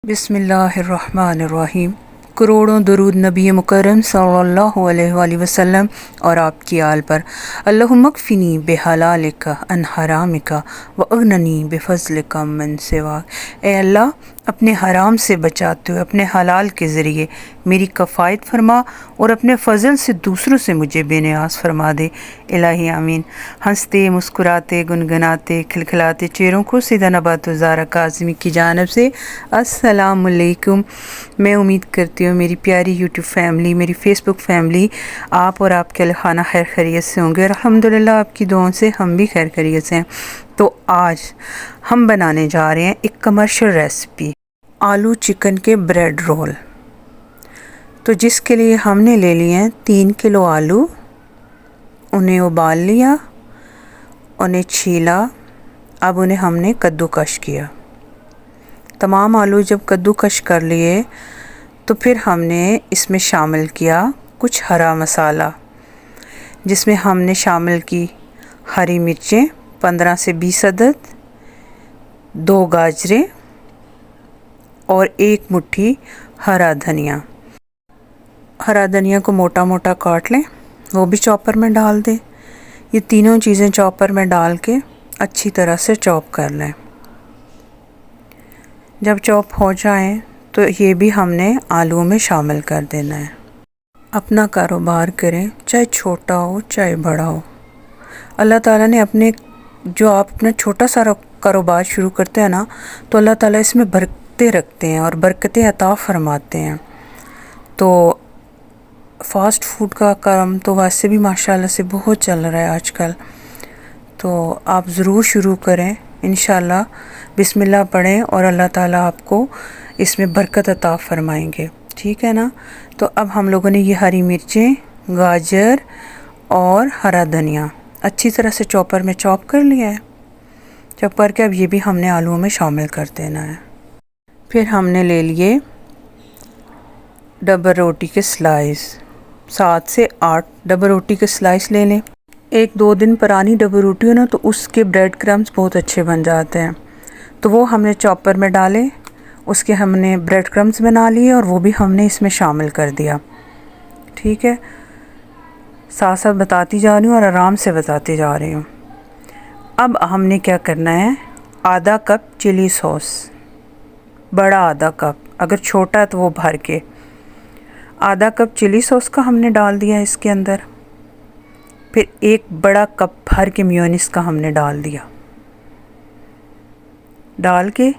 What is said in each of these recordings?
बिस्मिल्लाहिर्रहमानिर्रहीम। करोड़ों दरूद नबी मुकर्रम सल्लल्लाहु अलैहि वसल्लम और आपकी आल पर। अल्लाहुम्मा कफ़िनी बिहलालिका अन हरामिका व अगननी बिफ़ज़लिका मन सिवाक। ए अल्लाह, अपने हराम से बचाते हुए अपने हलाल के ज़रिए मेरी कफ़ायत फरमा और अपने फ़ज़ल से दूसरों से मुझे बेनियाज़ फरमा दे। इलाही आमीन। हंसते मुस्कुराते गुनगुनाते खिलखिलाते चेहरों को सीधा नबात ज़ारा काज़मी की जानिब से अस्सलामुअलैकुम। मैं उम्मीद करती हूँ मेरी प्यारी यूट्यूब फैमिली, मेरी फ़ेसबुक फैमिली, आप और आपके अहल खाना खैर खैरियत से होंगे और अल्हम्दुलिल्लाह आपकी दुआओं से हम भी खैर खैरियत से हैं। तो आज हम बनाने जा रहे हैं एक कमर्शियल रेसिपी, आलू चिकन के ब्रेड रोल। तो जिसके लिए हमने ले लिए हैं 3 किलो आलू। उन्हें उबाल लिया, उन्हें छीला, अब उन्हें हमने कद्दूकश किया। तमाम आलू जब कद्दूकश कर लिए तो फिर हमने इसमें शामिल किया कुछ हरा मसाला, जिसमें हमने शामिल की हरी मिर्चें 15 से 20 अदद, 2 गाजरें और 1 मुट्ठी हरा धनिया। हरा धनिया को मोटा मोटा काट लें, वो भी चॉपर में डाल दें। ये तीनों चीज़ें चॉपर में डाल के अच्छी तरह से चॉप कर लें। जब चॉप हो जाए तो ये भी हमने आलूओं में शामिल कर देना है। अपना कारोबार करें, चाहे छोटा हो चाहे बड़ा हो। अल्लाह ताला ने जो आप अपना छोटा सा कारोबार शुरू करते हैं ना, तो अल्लाह ताला इसमें बरकतें रखते हैं और बरकतें अता फरमाते हैं। तो फ़ास्ट फूड का काम तो वैसे भी माशाल्लाह से बहुत चल रहा है आजकल। तो आप ज़रूर शुरू करें, इंशाल्लाह बिस्मिल्लाह पढ़ें और अल्लाह ताला आपको इसमें बरकत अता फरमाएंगे। ठीक है ना। तो अब हम लोगों ने ये हरी मिर्चें, गाजर और हरा धनिया अच्छी तरह से चॉपर में चॉप कर लिया है। चॉप करके अब ये भी हमने आलूओं में शामिल कर देना है। फिर हमने ले लिए डबल रोटी के स्लाइस, 7 से 8 डबल रोटी के स्लाइस ले लें। 1-2 दिन पुरानी डबल रोटी हो ना, तो उसके ब्रेड क्रम्स बहुत अच्छे बन जाते हैं। तो वो हमने चॉपर में डाले, उसके हमने ब्रेड क्रम्स बना लिए और वो भी हमने इसमें शामिल कर दिया। ठीक है, साथ साथ बताती जा रही हूँ और आराम से बताती जा रही हूँ। अब हमने क्या करना है, आधा कप चिली सॉस, बड़ा आधा कप, अगर छोटा है तो वो भर के आधा कप चिली सॉस का हमने डाल दिया इसके अंदर। फिर 1 बड़ा कप भर के मेयोनीज़ का हमने डाल दिया। डाल के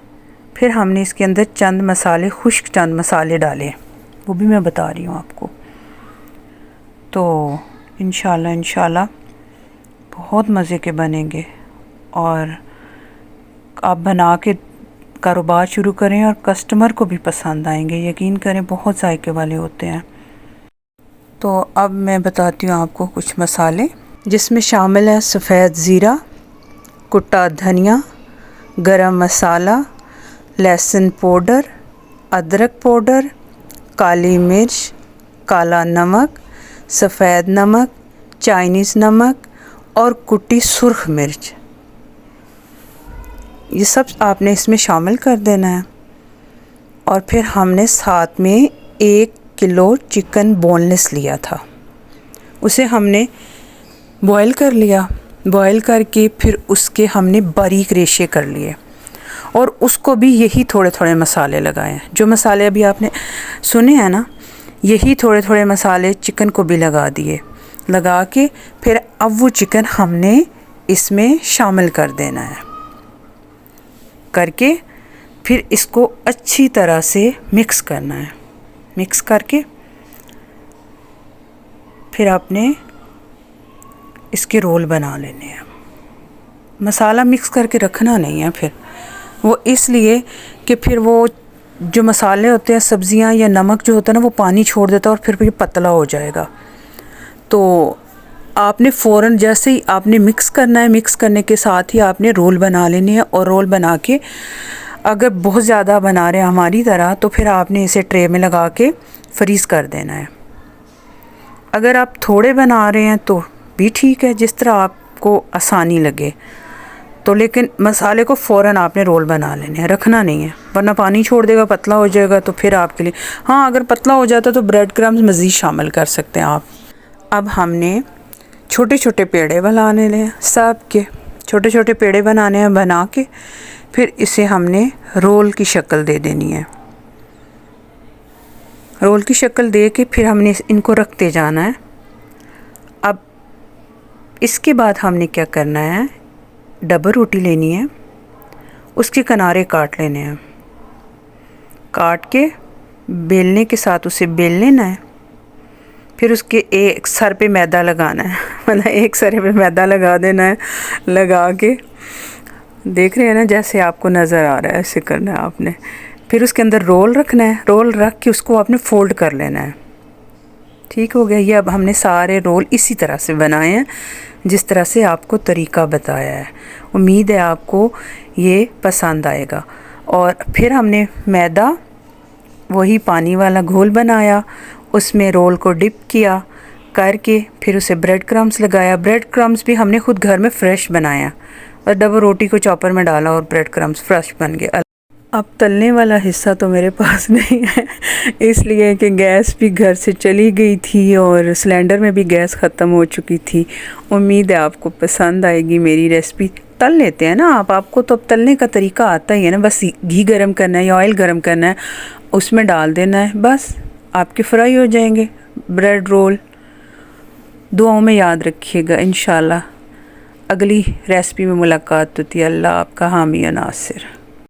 फिर हमने इसके अंदर चंद मसाले, खुश्क चंद मसाले डाले, वो भी मैं बता रही हूँ आपको। तो इंशाल्लाह बहुत मज़े के बनेंगे और आप बना के कारोबार शुरू करें और कस्टमर को भी पसंद आएंगे, यकीन करें बहुत जायके वाले होते हैं। तो अब मैं बताती हूँ आपको कुछ मसाले, जिसमें शामिल है सफ़ेद ज़ीरा, कुटा धनिया, गरम मसाला, लहसुन पाउडर, अदरक पाउडर, काली मिर्च, काला नमक, सफ़ेद नमक, चाइनीज़ नमक और कुटी सुर्ख मिर्च। ये सब आपने इसमें शामिल कर देना है। और फिर हमने साथ में 1 किलो चिकन बोनलेस लिया था, उसे हमने बॉईल कर लिया। बॉईल करके फिर उसके हमने बारीक रेशे कर लिए और उसको भी यही थोड़े थोड़े मसाले लगाए हैं। जो मसाले अभी आपने सुने हैं ना, यही थोड़े थोड़े मसाले चिकन को भी लगा दिए। लगा के फिर अब वो चिकन हमने इसमें शामिल कर देना है। करके फिर इसको अच्छी तरह से मिक्स करना है। मिक्स करके फिर आपने इसके रोल बना लेने हैं। मसाला मिक्स करके रखना नहीं है फिर, वो इसलिए कि फिर वो जो मसाले होते हैं, सब्ज़ियाँ या नमक जो होता है ना, वो पानी छोड़ देता है और फिर ये पतला हो जाएगा। तो आपने फ़ौरन जैसे ही आपने मिक्स करना है, मिक्स करने के साथ ही आपने रोल बना लेने हैं। और रोल बना के अगर बहुत ज़्यादा बना रहे हैं हमारी तरह, तो फिर आपने इसे ट्रे में लगा के फ्रीज़ कर देना है। अगर आप थोड़े बना रहे हैं तो भी ठीक है, जिस तरह आपको आसानी लगे। तो लेकिन मसाले को फ़ौरन आपने रोल बना लेने हैं, रखना नहीं है, वरना पानी छोड़ देगा, पतला हो जाएगा तो फिर आपके लिए। हाँ, अगर पतला हो जाता तो ब्रेड क्रम्स मज़ीद शामिल कर सकते हैं आप। अब हमने छोटे छोटे पेड़े बनाने हैं, सब के छोटे छोटे पेड़े बनाने हैं। बना के फिर इसे हमने रोल की शक्ल दे देनी है। रोल की शक्ल दे के फिर हमने इनको रखते जाना है। अब इसके बाद हमने क्या करना है, डबल रोटी लेनी है, उसके किनारे काट लेने हैं, काट के बेलने के साथ उसे बेल लेना है। फिर उसके एक सर पे मैदा लगाना है, मतलब एक सर पे मैदा लगा देना है। लगा के देख रहे हैं ना, जैसे आपको नज़र आ रहा है ऐसे करना है आपने। फिर उसके अंदर रोल रखना है, रोल रख के उसको आपने फ़ोल्ड कर लेना है। ठीक हो गया। ये अब हमने सारे रोल इसी तरह से बनाए हैं जिस तरह से आपको तरीका बताया है। उम्मीद है आपको ये पसंद आएगा। और फिर हमने मैदा, वही पानी वाला घोल बनाया, उसमें रोल को डिप किया करके फिर उसे ब्रेड क्रम्स लगाया। ब्रेड क्रम्स भी हमने खुद घर में फ्रेश बनाया और डबल रोटी को चॉपर में डाला और ब्रेड क्रम्स फ्रेश बन गए। अब तलने वाला हिस्सा तो मेरे पास नहीं है, इसलिए कि गैस भी घर से चली गई थी और सिलेंडर में भी गैस ख़त्म हो चुकी थी। उम्मीद है आपको पसंद आएगी मेरी रेसिपी। तल लेते हैं ना आपको तो अब तलने का तरीका आता ही है ना, बस घी गरम करना है या ऑयल गरम करना है, उसमें डाल देना है, बस आपके फ्राई हो जाएंगे ब्रेड रोल। दुआओं में याद रखिएगा। इंशाल्लाह अगली रेसिपी में मुलाकात होती है। अल्लाह आपका हामी और नासिर।